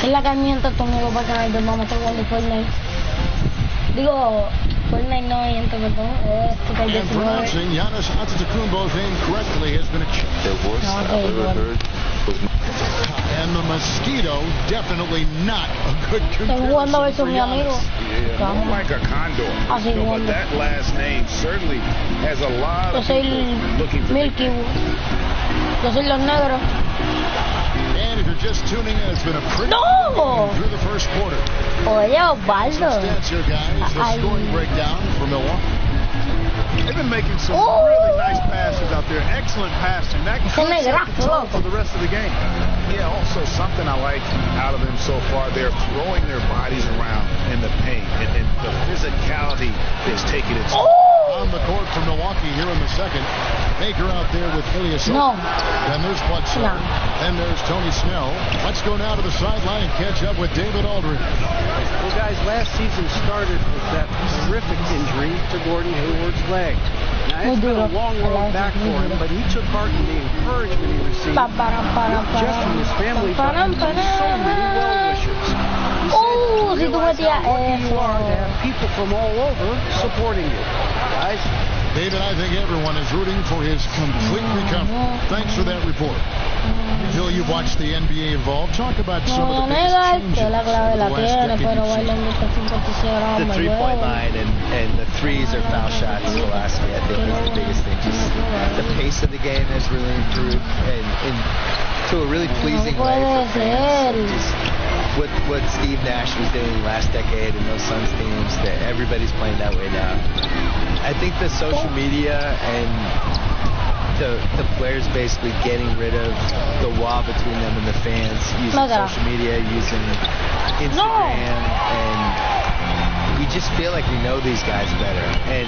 Es la que miente tu amigo para que no vamos a estar jugando Fortnite. Digo, Fortnite no miente, perdón. And pronouncing Giannis Antetokounmpo's name correctly has been a The worst I've ever heard was and the mosquito, definitely not a good comparison for Giannis. Yeah, more like a condor. No, but that last name certainly has a lot of people looking for Milky. Yo soy los negros. And if you're just tuning in, it's been a pretty good game through the first quarter. Oye, Osvaldo. Stats here, guys. The scoring breakdown for Milwaukee. They've been making some really nice passes out there. Excellent passing. That could set the tone for the rest of the game. Yeah, also something I like out of them so far, they're throwing their bodies around in the paint, and the physicality is taking its on the court for Milwaukee here in the second. Baker out there with Ilyasova. No. Then there's Bledsoe. No. Then there's Tony Snell. Let's go now to the sideline and catch up with David Aldridge. Well, guys, last season started with that horrific injury to Gordon Hayward's leg. Now, it's been a long road back for him, but he took heart in the encouragement he received, not just from his family, but from so many well-wishers. He said, realize how lucky you are to have people from all over supporting you. Guys, David, I think everyone is rooting for his complete recovery. Thanks for that report. Bill, you've watched the NBA evolve. Talk about some of the biggest changes over the last decade or so. the three-point line and the threes or foul shots velocity, I think, is the biggest thing. Just the pace of the game has really improved and to a really pleasing way for fans. Just what Steve Nash was doing last decade in those Suns teams, that everybody's playing that way now. I think the social media and the players basically getting rid of the wall between them and the fans, using social media, using Instagram, and we just feel like we know these guys better. And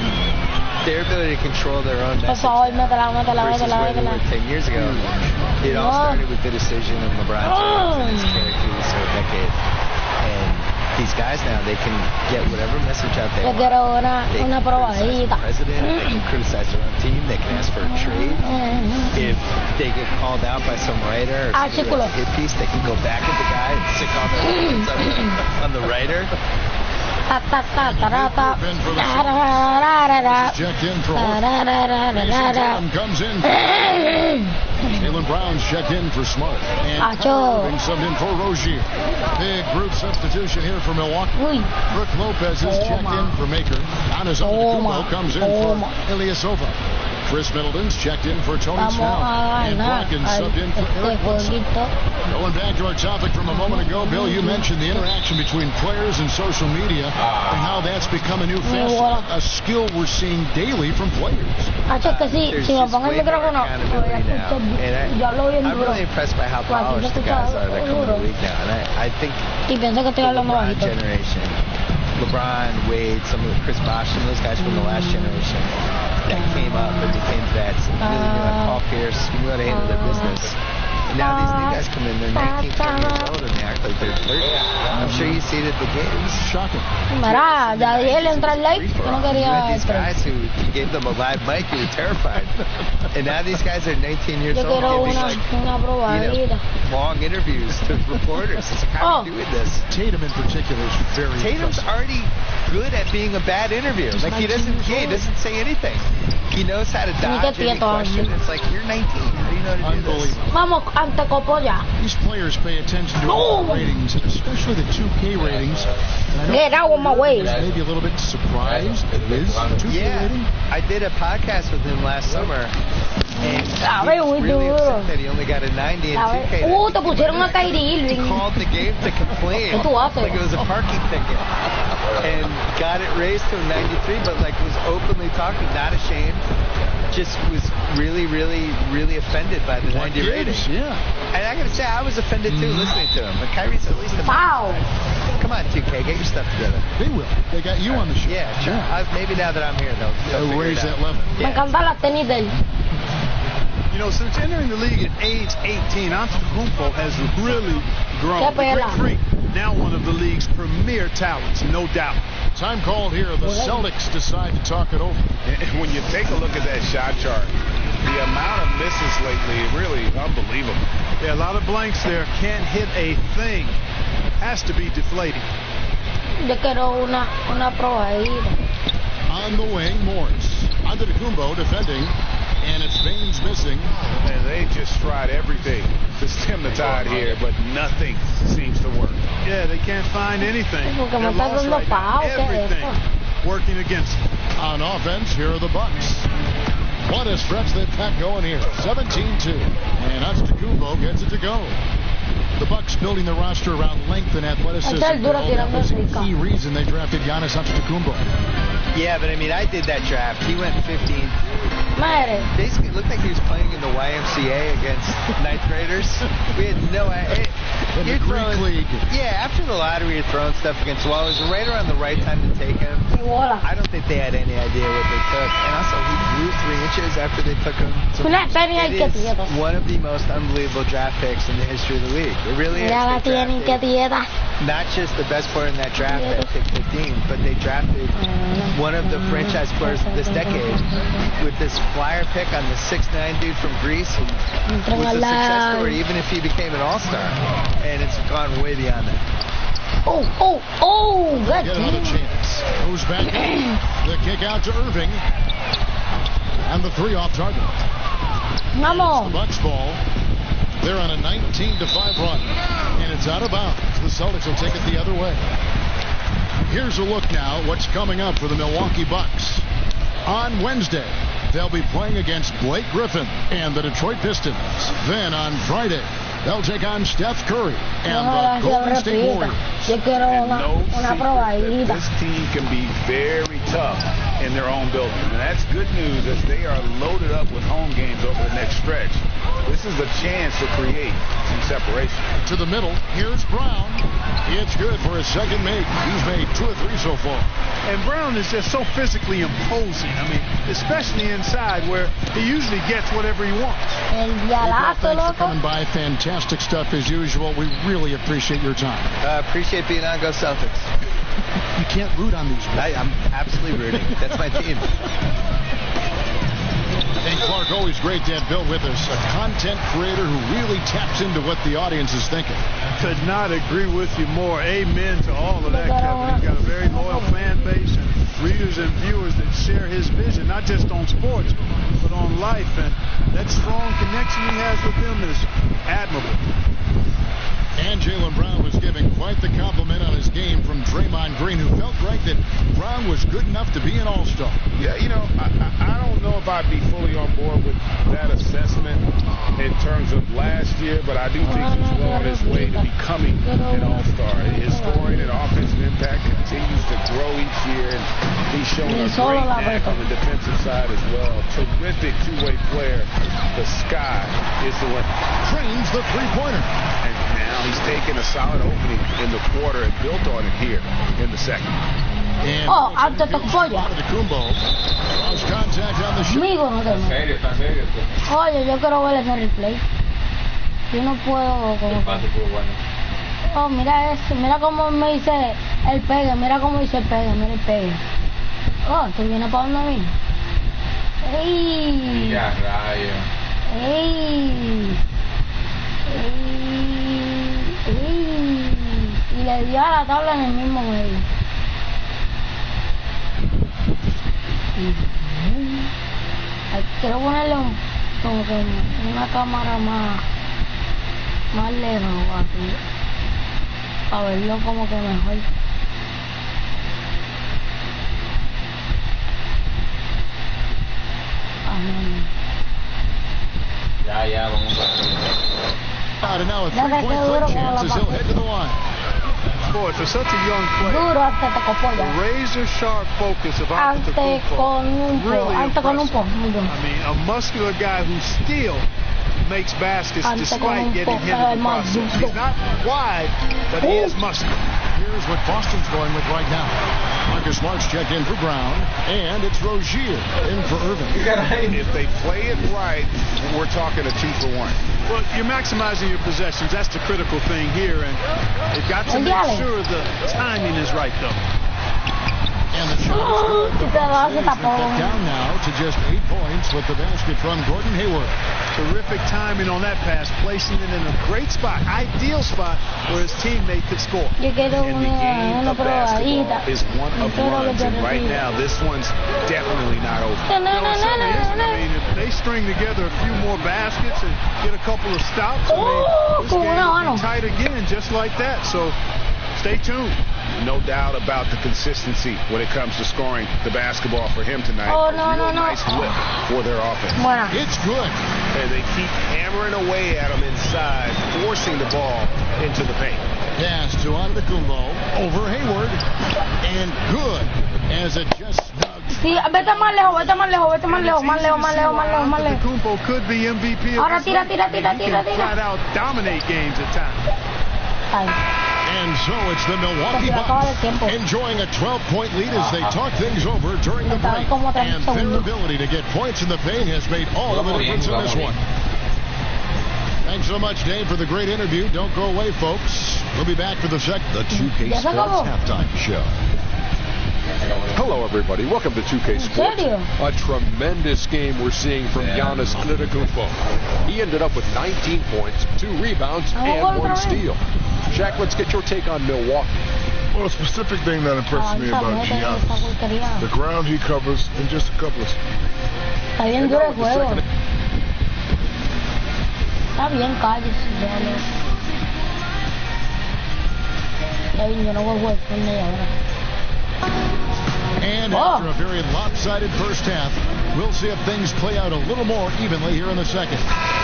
their ability to control their own message versus where they were 10 years ago. It all started with the decision of LeBron James and his character this whole decade. And these guys now, they can get whatever message out there. They can criticize the president, they can criticize their own team, they can ask for a trade. If they get called out by some writer or some hit piece, they can go back at the guy and stick all their words on the writer. Checked in for comes in. Jaylen Brown's checked in for Smart. And Irving subbed in for Rozier. Big group substitution here for Milwaukee. Brook Lopez is checked in for Maker. Giannis Antetokounmpo comes in for Ilyasova. Chris Middleton's checked in for Tony Snell. And Brockins subbed in for Eric Wilson. Going back to our topic from a moment ago, Bill, you mentioned the interaction between players and social media and how that's become a new facet, a skill we're seeing daily from players. There's just way more accountability now. And I'm really impressed by how polished the guys are that come in the league now. And I think the LeBron generation, LeBron, Wade, some of the Chris Bosh, and those guys from the last generation that came up and became vets and really knew how to Paul Pierce, knew how to handle their business. And now these new guys come in, they're 19, 20 years old, and they act like they're 30. I'm sure you see it at the games. Shocking. These guys who gave them a live mic, you were terrified. And now these guys are 19 years old, giving long interviews to reporters. It's like, how are you doing this? Tatum in particular is very Tatum's already good at being a bad interviewer. Like, he doesn't say anything. He knows how to dodge any question. It's like, you're 19. How do you know how to do this? These players pay attention to all the ratings, especially the 2K ratings. And I know maybe a little bit surprised at his 2K rating. I did a podcast with him last summer, and he was really upset that he only got a 90 in 2K. He called the game to complain, like it was a parking ticket, and got it raised to a 93, but like was openly talking, not ashamed. Just was really, really, really offended by the 90 rating. Yeah. And I gotta say, I was offended too listening to him. But Kyrie's at least a Come on, 2K, get your stuff together. They will. They got you on the show. Yeah, sure. Maybe now that I'm here, they'll raise that level. You know, since entering the league at age 18, Antetokounmpo has really grown. The Greek Freak, now one of the league's premier talents, no doubt. Time called here. The Celtics decide to talk it over. And when you take a look at that shot chart, the amount of misses lately, really unbelievable. Yeah, a lot of blanks there. Can't hit a thing. has to be deflating. Yo quiero una probadita. On the wing, Morris. Antetokounmpo defending, and it's Baines missing. And they just tried everything to stem the tide here, but nothing seems to work. Yeah, they can't find anything. Porque me They're está lost dando right now. pao, ¿qué es Everything esto? working against them. On offense, here are the Bucks. What a stretch they've got going here. 17-2. And Antetokounmpo gets it to go. The Bucks building the roster around length and athleticism. That was a key reason they drafted Giannis Antetokounmpo. Yeah, but I mean, I did that draft. He went 15. Madre. Basically, it looked like he was playing in the YMCA against ninth graders. We had no idea. In the Greek league. Yeah, after the lottery, you're throwing stuff against the wall. It was right around the right time to take him. I don't think they had any idea what they took. And also, he grew 3 inches after they took him. So it is one of the most unbelievable draft picks in the history of the league. It really is. Not just the best player in that draft at pick 15, but they drafted one of the franchise players of this decade with this flyer pick on the 6'9" dude from Greece, who was a success story even if he became an all-star. And it's gone way beyond that. Good Get another chance. Goes back. The kick out to Irving. And the 3 off target. Vamos. The Bucks ball. They're on a 19-5 run. And it's out of bounds. The Celtics will take it the other way. Here's a look now at what's coming up for the Milwaukee Bucks. On Wednesday, they'll be playing against Blake Griffin and the Detroit Pistons. Then on Friday, they'll take on Steph Curry and the Golden State Warriors. This team can be very tough in their own building. And that's good news as they are loaded up with home games over the next stretch. This is a chance to create some separation. To the middle, here's Brown. It's good for his second make. He's made 2 or 3 so far. And Brown is just so physically imposing. I mean, especially inside where he usually gets whatever he wants. Thanks for coming by. Fantastic stuff as usual. We really appreciate your time. Appreciate being on Go Celtics. You can't root on these. I'm absolutely rooting. That's my team. And Clark, always great to have Bill with us, a content creator who really taps into what the audience is thinking. Could not agree with you more. Amen to all of that, Kevin. He's got a very loyal fan base and readers and viewers that share his vision, not just on sports, but on life. And that strong connection he has with them is admirable. And Jaylen Brown was giving quite the compliment on his game from Draymond Green, who felt right that Brown was good enough to be an all-star. Yeah, you know, I don't know if I'd be fully on board with that assessment in terms of last year, but I do think he's well on his way to becoming an all-star. His scoring and offensive impact continues to grow each year, and he's showing a great knack on the defensive side as well. Terrific two-way player. The sky is the limit. Trains the three-pointer. And now he's taken a solid opening in the quarter and built on it here in the second. And Antetokounmpo lost contact on the shot. Oye, yo quiero ver ese replay. Yo no puedo como oh, mira esto, mira cómo me dice el pegue, mira cómo dice el pegue, mira el pegue. Oh, ¿tú vienes para donde mí? ¡Ey! Ya, rayo. ¡Ey! Y le dio a la tabla en el mismo medio. Quiero ponerle como que una cámara más lejos aquí, para verlo como que mejor. Ya, vamos And now a three-point play chance as he'll head to the line. Boy, for such a young player, razor-sharp focus of Antetokounmpo. Really impressive. I mean, a muscular guy who still makes baskets despite getting hit in the process. He's not wide, but he is muscular. Here's what Boston's going with right now. Marcus Smart's checked in for Brown, and it's Rozier in for Irving. If they play it right, we're talking a 2-for-1. Well, you're maximizing your possessions. That's the critical thing here, and they've got to make sure the timing is right, though. And the shot is good. The Bucks get down now to just 8 points with the basket from Gordon Hayward. Terrific timing on that pass, placing it in a great spot, ideal spot where his teammate could score. And the game of basketball is one of runs, and right now this one's definitely not over. No, it certainly isn't. I mean, if they string together a few more baskets and get a couple of stops, I mean, this game will be tight again, just like that. So stay tuned. No doubt about the consistency when it comes to scoring the basketball for him tonight. Nice whip for their offense. It's good. And they keep hammering away at him inside, forcing the ball into the paint. Pass to Antetokounmpo over Hayward. And good as it just snugs. Sí, vete más lejos. Antetokounmpo could be MVP of Ahora this tira. league. He can flat out dominate games at times. And so it's the Milwaukee Bucks enjoying a 12-point lead as they talk things over during the break. And their ability to get points in the paint has made all of the difference in this one. Thanks so much, Dave, for the great interview. Don't go away, folks. We'll be back for the 2K Sports Halftime Show. Hello, everybody. Welcome to 2K Sports. A tremendous game we're seeing from Giannis Antetokounmpo. He ended up with 19 points, 2 rebounds, and 1 steal. Shaq, let's get your take on Milwaukee. Well, a specific thing that impressed me about Giannis, the ground he covers in just a couple of... Está bien duro el juego. Está bien, cállese. Yo no voy a jugar con ella ahora. And after a very lopsided first half, we'll see if things play out a little more evenly here in the second.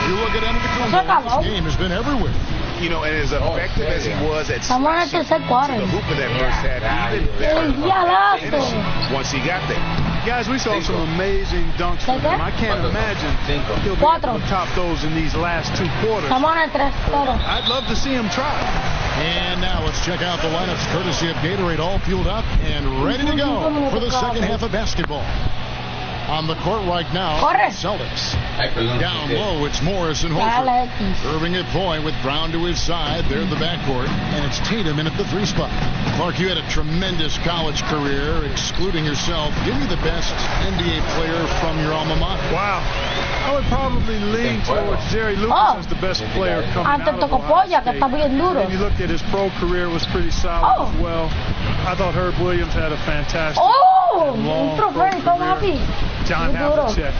You look at Antetokounmpo, his game has been everywhere. You know, and as effective as he was at the hoop in that first half, even better once he got there. Guys, we saw some amazing dunks from him. I can't imagine he'll be able to top those in these last 2 quarters. I'd love to see him try. And now let's check out the lineups courtesy of Gatorade, all fueled up and ready to go for the second half of basketball. On the court right now, Celtics. Down low, it's Morris and Horford. Irving at point with Brown to his side. They're in the backcourt. And it's Tatum in at the 3 spot. Clark, you had a tremendous college career, excluding yourself. Give me the best NBA player from your alma mater. Wow. I would probably lean towards Jerry Lucas as the best player coming out of Ohio State. And you looked at his pro career, was pretty solid as well. I thought Herb Williams had a fantastic long pro career. John Havlicek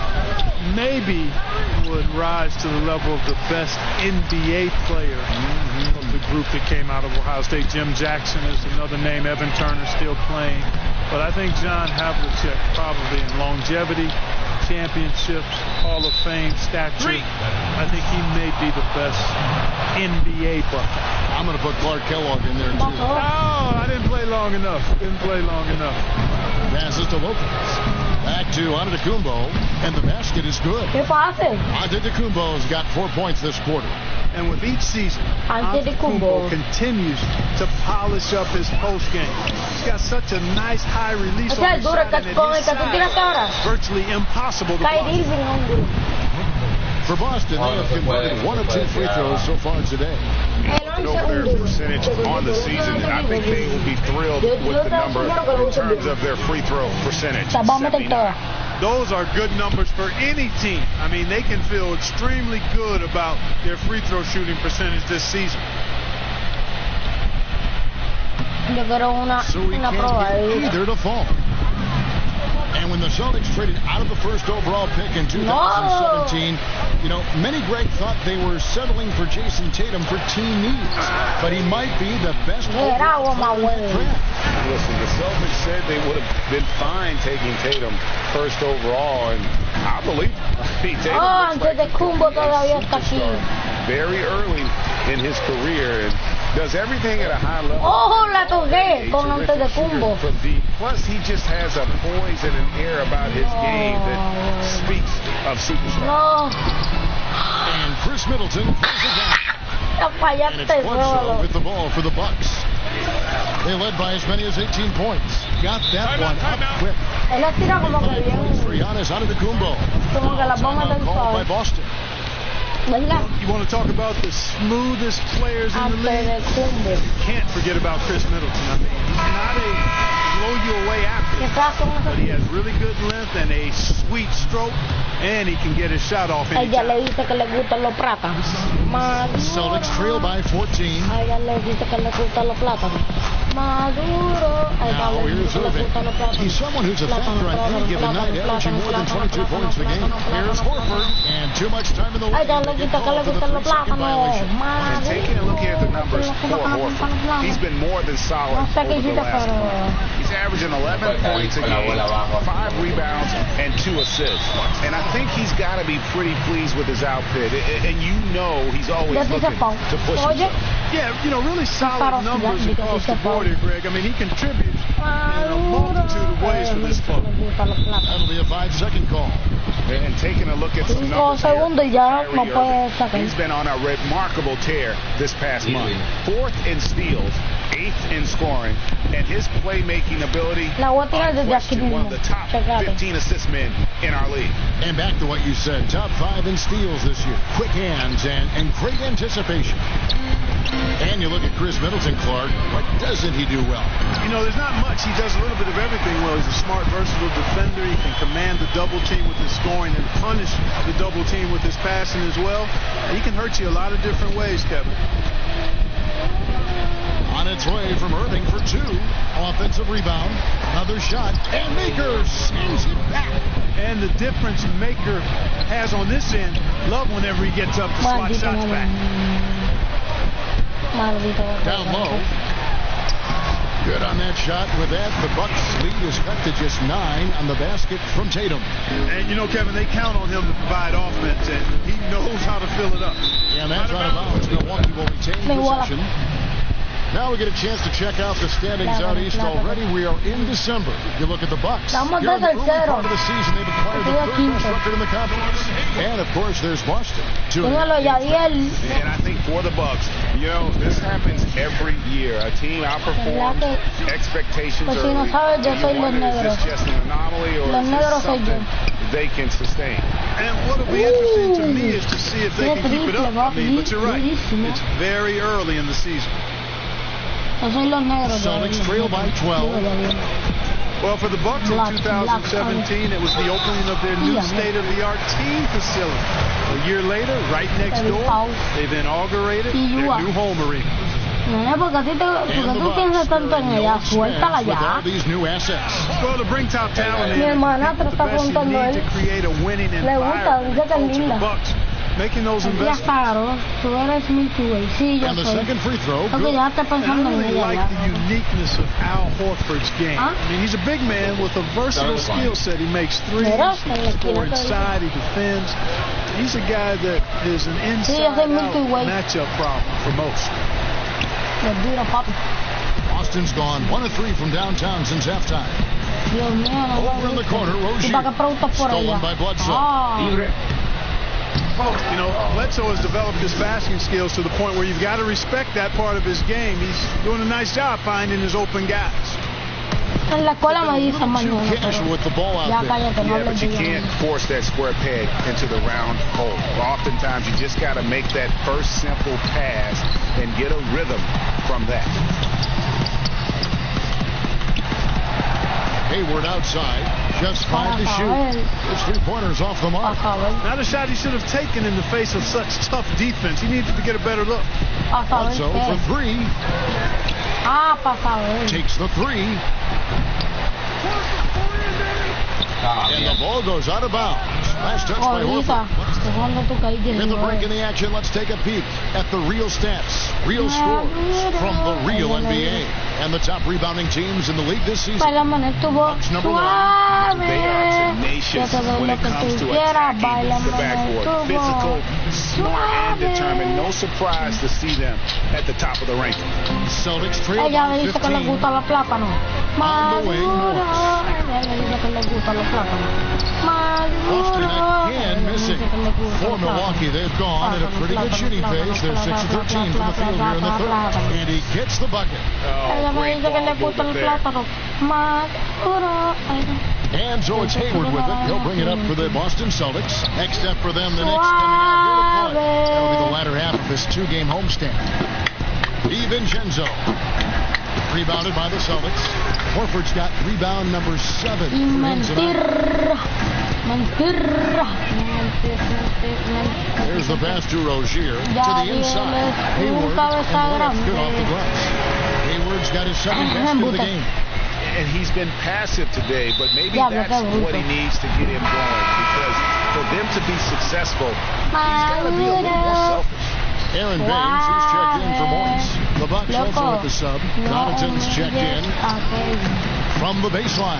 maybe would rise to the level of the best NBA player of the group that came out of Ohio State. Jim Jackson is another name. Evan Turner still playing. But I think John Havlicek probably in longevity, championships, Hall of Fame stature. I think he may be the best NBA bucket. I'm going to put Clark Kellogg in there, too. Oh, I didn't play long enough. Passes to Lopez. Back to Antetokounmpo, and the basket is good. Antetokounmpo's got 4 points this quarter. And with each season, Antetokounmpo continues to polish up his post game. He's got such a nice high release on his shot, and it's virtually impossible to block. For Boston, they have converted 1 of 2 free throws so far today. Over their percentage on the season, I think they will be thrilled with the number in terms of their free throw percentage. 79. Those are good numbers for any team. I mean, they can feel extremely good about their free throw shooting percentage this season. So he can't get either to fall. And when the Celtics traded out of the first overall pick in 2017, you know, many, Greg, thought they were settling for Jason Tatum for team needs. But he might be the best player in the draft. Listen, the Celtics said they would have been fine taking Tatum first overall, and I believe Tatum very early in his career and does everything at a high level. La toqué con Antetokounmpo. Plus, he just has a poise and an air about his game that speaks of superstar. And Chris Middleton throws it down. And it's Bledsoe with the ball for the Bucks. They led by as many as 18 points. Got that one up quick. 5 points for Giannis Antetokounmpo. Called by Boston. You want to talk about the smoothest players in the league? You can't forget about Chris Middleton. I mean, he's not a blow you away athlete. But he has really good length and a sweet stroke, and he can get his shot off anytime. Celtics trail by 14. Now here's Irving. He's someone who's a factor on any given night, averaging more than 22 points a game. Here's Horford, and too much time in the lane. And taking a look here at the numbers for Horford, he's been more than solid over the last month. He's averaging 11 points a game, 5 rebounds, and 2 assists. And I think he's got to be pretty pleased with his outfit. And you know he's always looking to push himself. Yeah, really solid numbers across the board here, Greg. I mean, he contributes in a multitude of ways for this club. That'll be a 5-second call. And taking a look at some numbers here, he's been on a remarkable tear this past month. 4th in steals, 8th in scoring, and his playmaking ability, unquestioned, one of the top 15 assist men in our league. And back to what you said, top 5 in steals this year. Quick hands and great anticipation. And you look at Chris Middleton, Clark. What doesn't he do well? There's not much. He does a little bit of everything well. He's a smart, versatile defender. He can command the double team with his scoring and punish the double team with his passing as well. He can hurt you a lot of different ways, Kevin. On its way from Irving for 2. Offensive rebound. Another shot. And Maker sends it back. And the difference Maker has on this end, love whenever he gets up to slot shots back. Down low. Good on that shot. With that, the Bucks lead is cut to just 9 on the basket from Tatum. And Kevin, they count on him to provide offense, and he knows how to fill it up. Yeah, and that's out of bounds. Milwaukee will retain possession. Now we get a chance to check out the standings out east already. We are in December. You look at the Bucks. Here in the early part of the season, they've acquired the 3rd-best record in the conference. And, of course, there's Boston. And I think for the Bucks, this happens every year. A team outperforms expectations early. Is this just an anomaly or is this something they can sustain? And what'll be interesting to me is to see if they can keep it up. But you're right. It's very early in the season. Celtics trail by 12. Well, for the Bucks in 2017, it was the opening of their new state-of-the-art team facility. A year later, right next door, they've inaugurated their new home arena. With all these new assets. Well, to bring top talent in, the best you need to create a winning environment for the Bucks. Making those investments. And the second free throw. And I really like the uniqueness of Al Horford's game. I mean, he's a big man with a versatile skill set. He makes threes, he can score inside, he defends. He's a guy that is an inside-out matchup problem for most. Boston's gone 1 of 3 from downtown since halftime. Over in the corner, Rozier. Stolen by Bledsoe. Bledsoe has developed his passing skills to the point where you've got to respect that part of his game. He's doing a nice job finding his open guys. Casual with the ball out there. Yeah, but you can't force that square peg into the round hole. Oftentimes, you just got to make that first simple pass and get a rhythm from that. Hayward outside, just 5 to shoot. His 3-pointers off the mark. Not a shot he should have taken in the face of such tough defense. He needed to get a better look. Bledsoe for 3. Takes the 3. And the ball goes out of bounds. Last touch by Horford. In the break in the action, let's take a peek at the real stats, real scores from the real NBA. And the top rebounding teams in the league this season. Bucks number 1. They are tenacious when it comes to attacking the backboard. Physical, smart, and determined. No surprise to see them at the top of the ranking. Celtics trail by 15. On the way north. Boston again missing. For Milwaukee, they've gone at a pretty good shooting pace. They're 6 of 13 from the field here in the 3rd. And he gets the bucket. And so it's Hayward with it. He'll bring it up for the Boston Celtics. Next step for them, the Knicks coming out here to play. That'll be the latter half of this 2-game homestand. DiVincenzo. Rebounded by the Celtics. Horford's got rebound number 7. There's the pass to Rozier to the inside. Hayward and Lance good off the glass. Hayward's got his 7th basket of the game. And he's been passive today, but maybe that's what he needs to get him going. Because for them to be successful, he's got to be a little more selfish. Aaron Baines, who's checked in for Morris. The Bucks also at the sub. Connaughton's checked in from the baseline.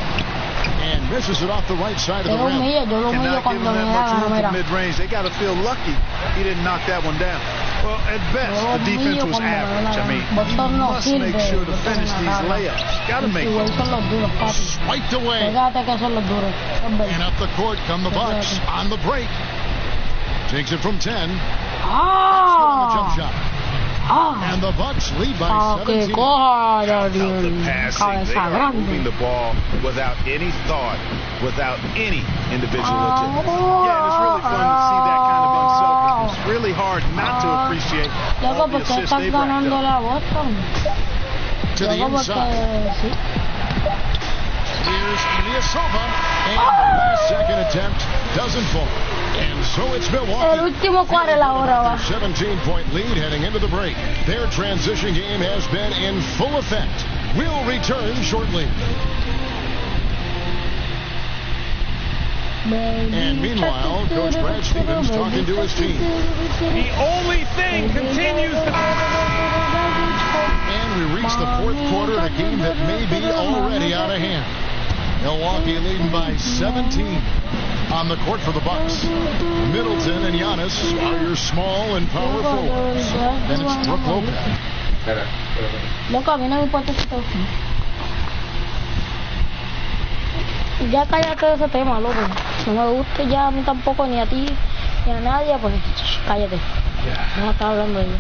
And misses it off the right side of the rim. Cannot give him that much room for mid-range. They got to feel lucky he didn't knock that one down. Well, at best, the defense was average. I mean, you must make sure to finish these layups. Got to make them. Swiped away. And up the court come the Bucks on the break. Takes it from 10. On the jump shot. And the Bucks lead by 17. The passing, they are moving the ball without any thought, without any individual attempt. Yeah, and it's really fun to see that kind of unselfishness. It's really hard not to appreciate all the assists they've racked up. To the inside. Here's Ilyasova, and the last second attempt doesn't fall. And so it's Milwaukee. 17-point lead heading into the break. Their transition game has been in full effect. We'll return shortly. And meanwhile, Coach Brad Stevens talking to his team. The only thing continues to... And we reach the 4th quarter in a game that may be already out of hand. Milwaukee leading by 17 on the court for the Bucks. Middleton and Giannis are your small and power forwards. Then it's Brook Lopez. Loco, a mí no me importa si te gusta. Ya cállate de ese tema, loco. No me gusta ya a mí tampoco, ni a ti, ni a nadie, pues cállate. No estaba hablando de ello.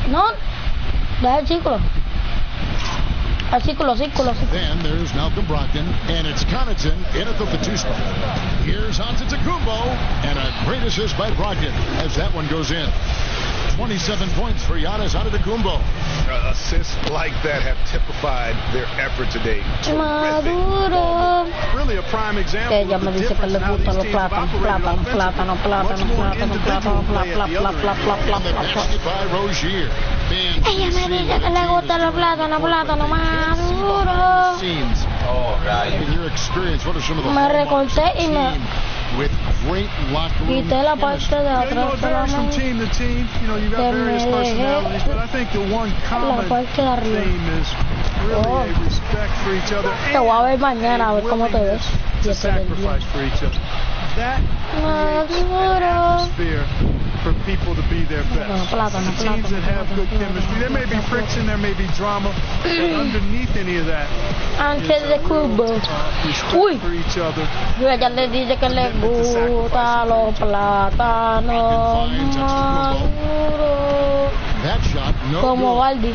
No. Deja el círculo. Then there's Malcolm Brogdon, and it's Connaughton in at the 2 spot. Here's Antetokounmpo, and a great assist by Brogdon as that one goes in. 27 points for Giannis Antetokounmpo. Assists like that have typified their effort today. Really a prime example of the difference in how these teams have operated offensively. Much more individual play at the other end. And the basket by Rozier. Ella me dice que le gustan los plátanos maduros. In your experience, what are some of the Me recorté y me with great locker room quité la parte de You know, atrás it varies from team to team. You know, you got various personalities, but I think the one common theme is really a respect for each other Te voy a ver mañana a ver cómo te ves. to sacrifice for each other. That creates an atmosphere for people to be their best. Teams that have good chemistry, there may be friction, there may be drama, but underneath any of that Antes de cubo. Uy, for each other. ella le dice que le gustan los plátanos maduros. That shot, no Como good. Valdi.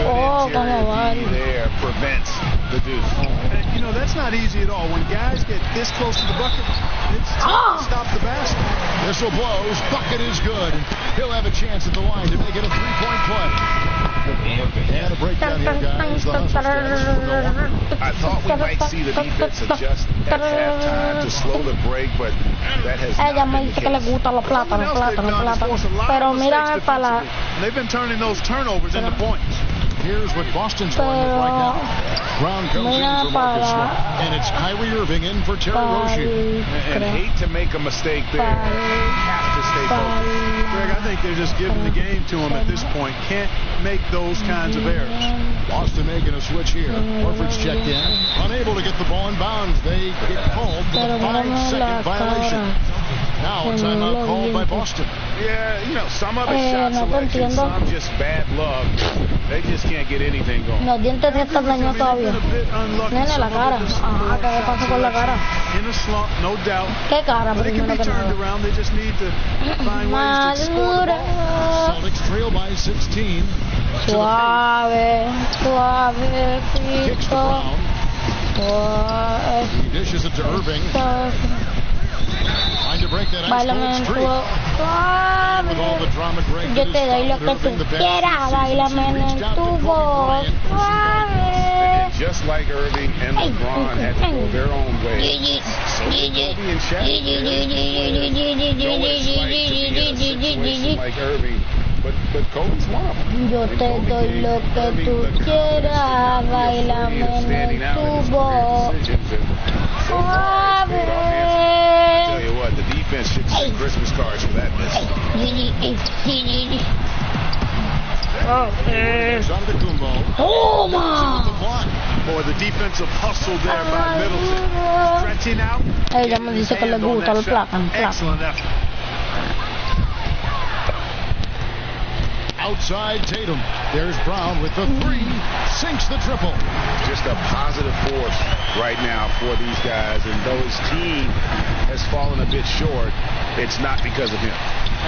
Oh, como Valdi. There prevents the deuce. And, you know, that's not easy at all. When guys get this close to the bucket, it's tough to stop the basket. Whistle blows, bucket is good. He'll have a chance at the line to make it a 3-point play. And a breakdown here, guys. The hustle status for Milwaukee. I thought we might see the defense adjust at halftime to slow the break, but that has Ella not me been dice the que le case. gustan los plátanos. Pero mírame para la... They've been turning those turnovers into points. Here's what Boston's going with right now. Brown comes in for Marcus Smart. And it's Kyrie Irving in for Terry Rozier. And hate to make a mistake there. Have to stay focused. Greg, I think they're just giving the game to him at this point. Can't make those kinds of errors. Boston making a switch here. Horford's checked in. Unable to get the ball in bounds. They get called for the 5-second violation. Now a timeout called by Boston. Yeah, you know, some of it's shot selection, some just bad luck. They just can't get anything going. Los dientes se están dañados todavía. Nene, la cara. Ajá, ¿qué pasa con la cara? In a slump, no doubt. ¿Qué cara? But it can be Primero que turned nada. around. They just need to find ways to score the ball. Celtics trail by 16. Suave, suave, Kicks to frito. Brown. Suave. He dishes it to Irving. Trying to break that ice Bailame cold en streak. tu... Suave. Yo te doy lo que tú quieras, bailame en el tubo. Suave. Just like Irving and LeBron had to go their own way. So Kobe and Shaq know what it's like to be in a situation like Irving. But Kobe's one of them. Yo te doy lo que tú quieras, bailame en el tubo. Suave. Tell you what, the defense should send Christmas cards for that miss. Boy, the defensive hustle there by Middleton. Stretching out. Ella me dice que le gusta el plátano. Excellent effort. Outside Tatum. There's Brown with the three. Sinks the triple. Just a positive force right now for these guys. And though his team has fallen a bit short, it's not because of him.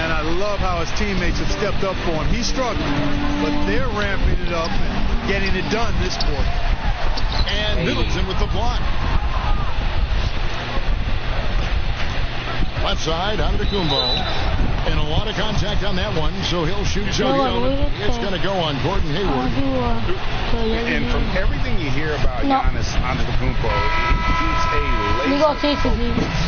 And I love how his teammates have stepped up for him. He's struggling, but they're ramping it up and getting it done this quarter. And Middleton with the block. Left side, Antetokounmpo. And a lot of contact on that one, so he'll shoot. It's going to go on Gordon Hayward. And from everything you hear about Giannis Antetokounmpo, he keeps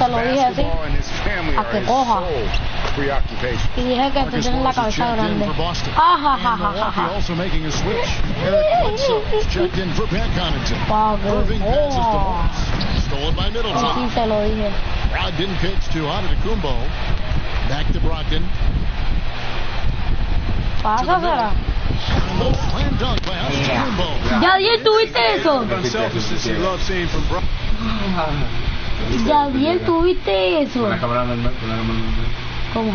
a laser basketball, and his family are his sole preoccupation. Marcus Morris is checked in for Boston. And Milwaukee also making a switch. Eric Bledsoe checked in for Pat Connaughton. Irving passes to Morris. Stolen by Middleton. Brogdon pitch to Antetokounmpo. Back to Brogdon. Pásasela. Slam dunk by Antetokounmpo. Yadiel, ¿tuviste eso? Unselfishness you love seeing from Brogdon. Yadiel, ¿tuviste eso? Con la cámara normal. ¿Cómo?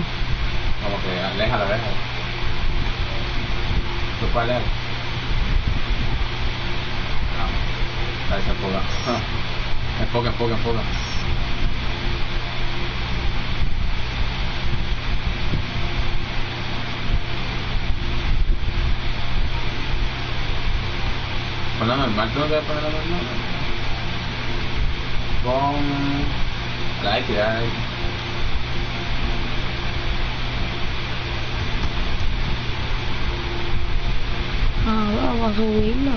Como que aléjala. ¿Tú puedes leer? No. Ahí se enfoca. Enfoca. Con la normal, ¿tú no debes poner la normal? Con la equidad. Vamos a subirlo.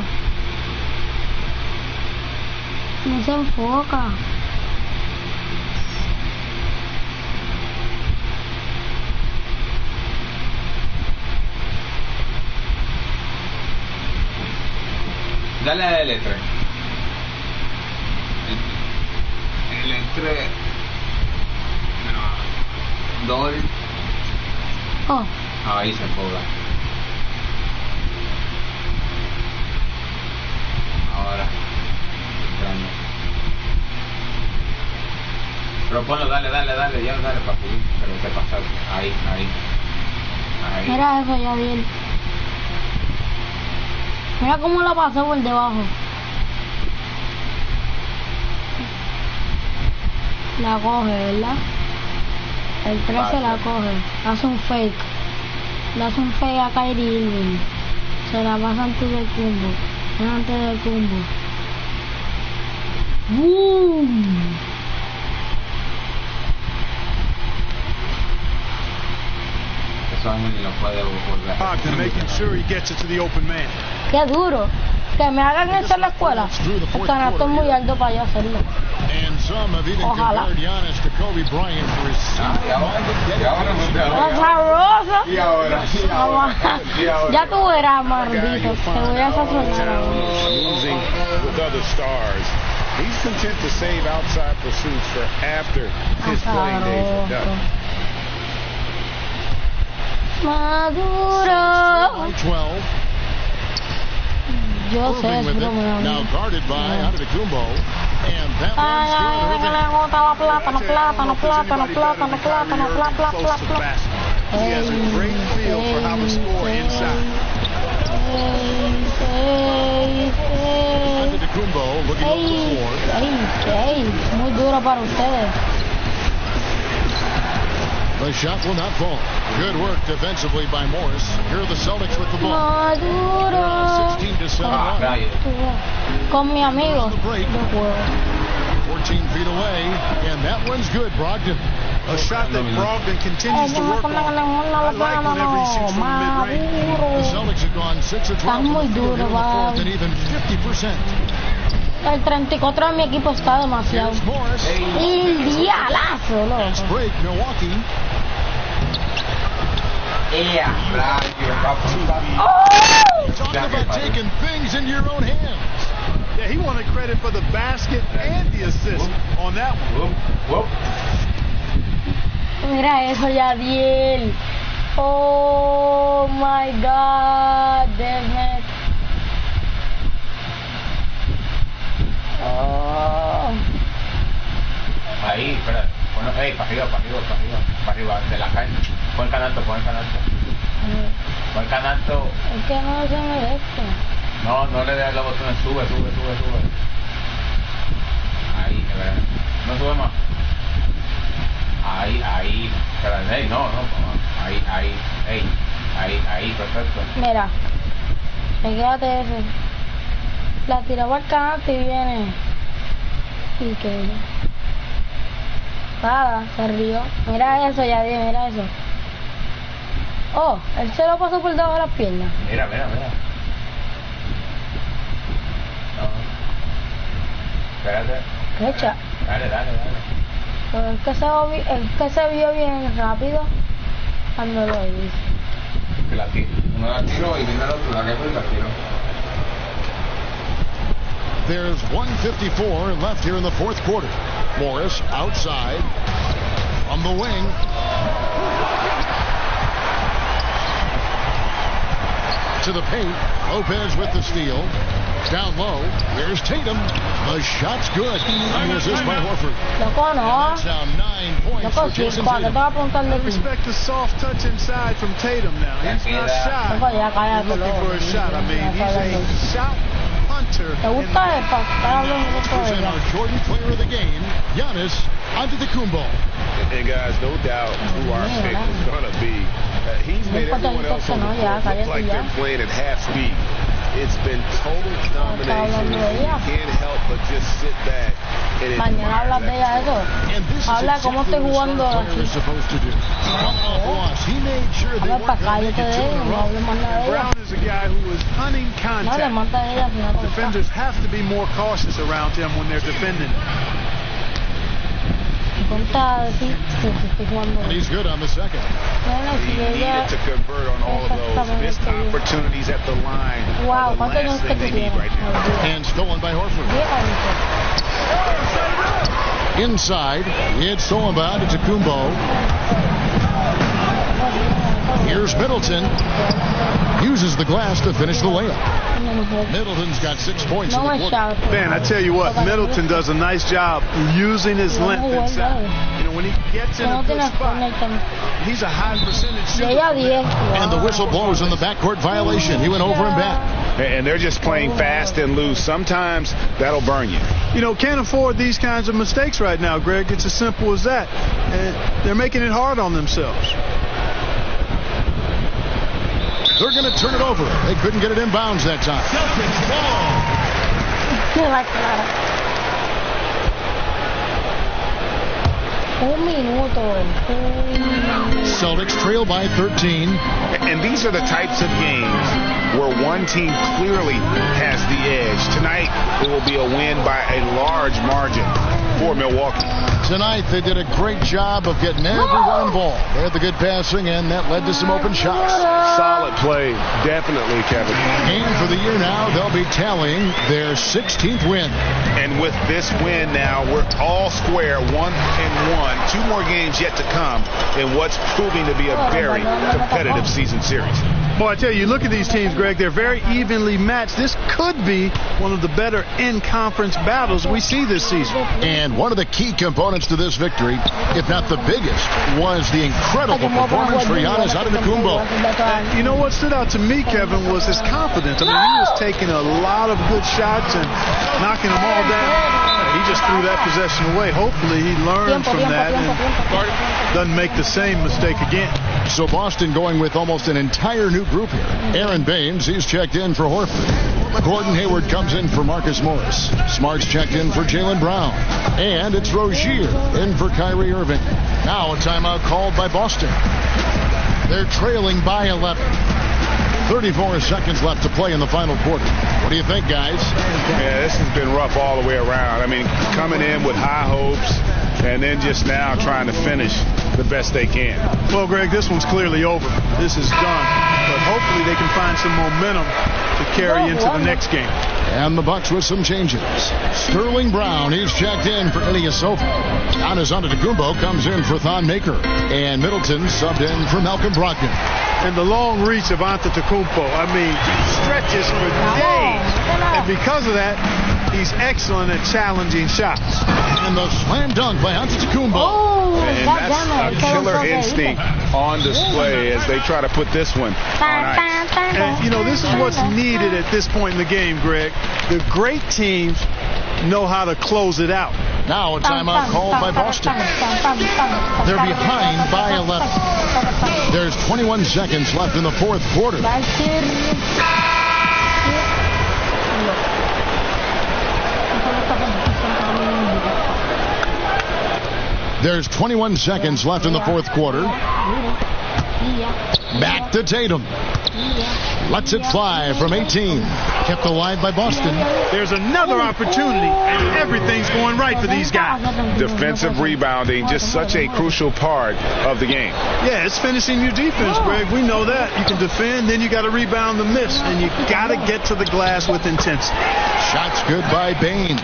No se enfoca. Dale al L3. L3. Dol. Oh. Ahí se enfoca. Ahora. Extraño. Pero ponlo, dale, ya dale para subir. Pero te pasa. Ahí. Mira eso, ya bien. Mira cómo la pasó por debajo. La coge, ¿verdad? El 13 la coge. Hace un fake. Le hace un fake a Kyrie Irving. Se la pasa antes del combo. ¡Boom! Making sure he gets it to the open man. Qué duro. Que me hagan eso en la escuela. El canasto es muy alto para yo hacerlo. Ojalá. Ya tú verás, maldito. Te voy a sazonar. He's content to save outside pursuits for after his playing days are done. Maduro. 12. Yo sé, es broma. Now guarded by Antetokounmpo, and that one's good. He has a great feel for how to score inside. Antetokounmpo looking over the floor. Muy duro para ustedes. The shot will not fall. Good work defensively by Morris. Here are the Celtics with the ball. They're on 16-7. Con mi amigo. 14 feet away, and that one's good, Brogdon. A shot that Brogdon continues to work on. I like whenever he shoots from mid-range. The Celtics have gone 6 of 12 in the field here in the fourth and even 50%. El 34 de mi equipo está demasiado. El dialazo, loco. Break Milwaukee. Talking about taking things into your own hands. Yeah, he wanted credit for the basket and the assist on that one. Mira eso, Yadiel. Oh my God, damn it. Oh. Ahí, espera. Bueno, para arriba, de la cancha. Pon el canasto. Pon el canasto. Es que no se me ve esto. No le des los botones, sube. Ahí, no sube más. Ahí, espera, no, ahí, perfecto. Mira, quédate ese. La tiraba al canasto y viene. Y que nada, se rió. Mira eso, Yadiel, mira eso. Oh, él se lo pasó por debajo de las piernas. Mira. Espérate. ¿Qué echa? Dale. Pero es que se vio bien rápido cuando lo hizo. Uno la tiró y vino el otro, la lejos y la tiró. There's 1:54 left here in the fourth quarter. Morris outside on the wing. To the paint. Lopez with the steal. Down low. Here's Tatum. The shot's good. The assist by Horford. Loco, no. That's now 9 points for Jason Tatum. I respect the soft touch inside from Tatum now. He's not shy. He's looking for a shot. I mean, he's a shot hunter. Our Jordan player of the game, Giannis Antetokounmpo. And guys, no doubt who our pick is going to be. He's made everyone else on the court look like they're playing at half speed. It's been total domination. You can't help but just sit back and mañana hablas de ella eso. Habla cómo estoy jugando aquí. Habla para acá, yo te dejo, no hables más nada de ella. Brown is a guy who is hunting No le contact. montas de ella, si no te gusta. Defenders have to be more cautious around him when they're defending. And he's good on the second. He needed to convert on all of those. Missed opportunities at the line. Wow, the last thing they need right now. And stolen by Horford. Inside, it's stolen by Antetokounmpo. Here's Middleton. Uses the glass to finish the layup. Middleton's got 6 points in the quarter. Man, I tell you what, Middleton does a nice job using his length inside. You know, when he gets in a good spot, he's a high percentage shooter. And the whistle blows on the backcourt violation. He went over and back. And they're just playing fast and loose. Sometimes that'll burn you. You know, can't afford these kinds of mistakes right now, Greg. It's as simple as that. And they're making it hard on themselves. They're going to turn it over. They couldn't get it inbounds that time. Celtics trail by 13. And these are the types of games where one team clearly has the edge. Tonight, it will be a win by a large margin for Milwaukee. Tonight, they did a great job of getting everyone involved. They had the good passing, and that led to some open shots. Solid play, definitely, Kevin. And for the year now, they'll be tallying their 16th win. And with this win now, we're all square, 1-1. 2 more games yet to come in what's proving to be a very competitive season series. Boy, I tell you, look at these teams, Greg. They're very evenly matched. This could be one of the better in-conference battles we see this season. And one of the key components to this victory, if not the biggest, was the incredible performance for Giannis Antetokounmpo. You know what stood out to me, Kevin, was his confidence. I mean, he was taking a lot of good shots and knocking them all down. He just threw that possession away. Hopefully he learned from that and doesn't make the same mistake again. So Boston going with almost an entire new group here. Aaron Baines, he's checked in for Horford. Gordon Hayward comes in for Marcus Morris. Smart's checked in for Jaylen Brown. And it's Rozier in for Kyrie Irving. Now a timeout called by Boston. They're trailing by 11. 34 seconds left to play in the final quarter. What do you think, guys? Yeah, this has been rough all the way around. I mean, coming in with high hopes and then just now trying to finish the best they can. Well, Greg, this one's clearly over. This is done. But hopefully they can find some momentum to carry into the next game. And the Bucks with some changes. Sterling Brown, he's checked in for Ilyasova. Giannis Antetokounmpo comes in for Thon Maker. And Middleton subbed in for Malcolm Brogdon. And the long reach of Antetokounmpo, I mean, stretches for days. And because of that, he's excellent at challenging shots. And the slam dunk by Antetokounmpo. Oh, And that's a killer instinct on display as they try to put this one on ice. And, you know, this is what's needed at this point in the game, Greg. The great teams know how to close it out. Now a timeout called by Boston. They're behind by 11. There's 21 seconds left in the fourth quarter. There's 21 seconds left in the fourth quarter. Back to Tatum. Lets it fly from 18. Kept alive by Boston. There's another opportunity, and everything's going right for these guys. Defensive rebounding, just such a crucial part of the game. Yeah, it's finishing your defense, Greg. We know that. You can defend, then you got to rebound the miss, and you got to get to the glass with intensity. Shots good by Baines.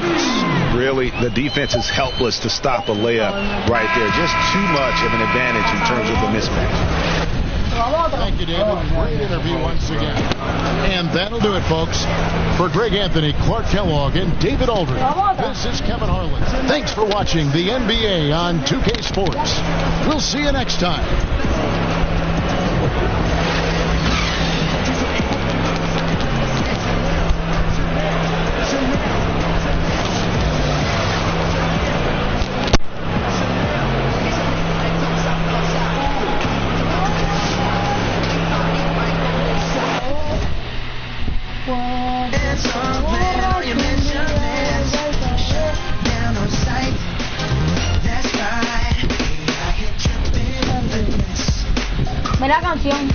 Really, the defense is helpless to stop a layup right there. Just too much of an advantage in terms of the mismatch. Thank you, David. Great interview once again. And that'll do it, folks. For Greg Anthony, Clark Kellogg, and David Aldridge, this is Kevin Harlan. Thanks for watching the NBA on 2K Sports. We'll see you next time. La canción.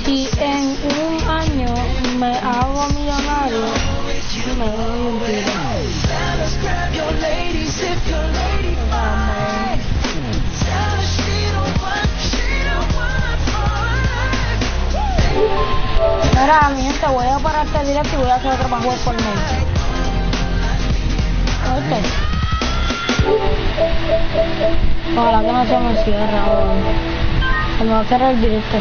Si en un año me hago millonario, me doy un tiro. Mira, mi gente, voy a parar este directo y voy a hacer otro para jugar por medio. Ojalá que no se me cierre ahora. Se me va a cerrar el directo.